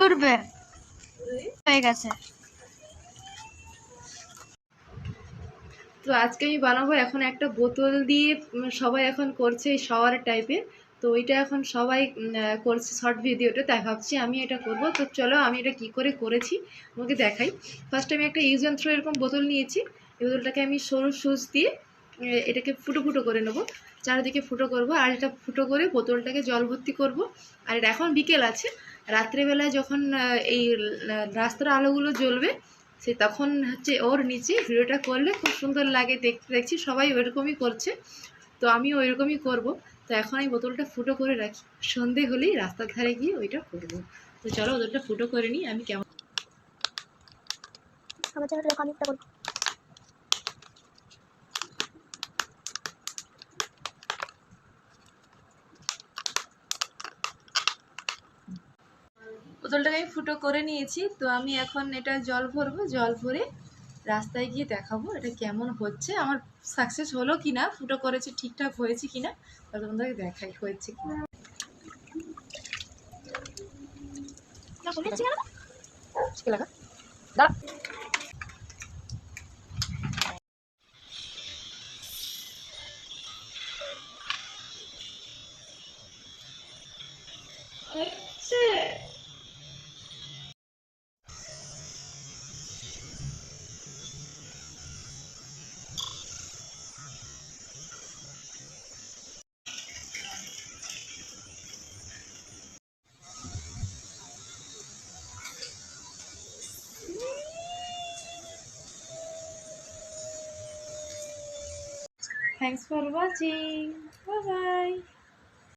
করবে হয়ে গেছে। তো আজকে আমি বানাবো এখন একটা বোতল দিয়ে সবাই এখন করছে এই শাওয়ার টাইপের। তো ওইটা এখন সবাই করছে শর্ট ভিডিওটা, তাই ভাবছি আমি এটা করব। তো চলো আমি এটা কি করে করেছি তোমাকে দেখাই। ফার্স্ট আমি একটা ইউজ অ্যান্ড থ্রো এরকম বোতল নিয়েছি। এই বোতলটাকে আমি সরু সুচ দিয়ে এটাকে ফুটো ফুটো করে নেবো, চারিদিকে ফুটো করব। আর এটা ফুটো করে বোতলটাকে জল ভর্তি করব। আর এটা এখন বিকেল আছে, রাত্রেবেলায় যখন এই রাস্তার আলোগুলো জ্বলবে সে তখন হচ্ছে ওর নিচে ভিডিওটা করলে খুব সুন্দর লাগে দেখতে। দেখছি সবাই ওইরকমই করছে, তো আমিও ওইরকমই করব। তো এখন এই বোতলটা ফুটো করে রাখি, সন্ধে হলেই রাস্তার ধারে গিয়ে ওইটা করব। তো চলো বোতলটা ফুটো করে নিই আমি কেমন। আমার চ্যানেলটা আমি একটা করব। বোতলটাকে আমি ফুটো করে নিয়েছি। তো আমি এখন এটা জল ভরবো, জল ভরে রাস্তায় গিয়ে দেখাবো এটা কেমন হচ্ছে, আমার সাকসেস হলো কিনা, ফুটো করেছে ঠিকঠাক হয়েছে কিনা, তাহলে তোমাদেরকে দেখাই হয়েছে কিনা। Thanks for watching. Bye bye.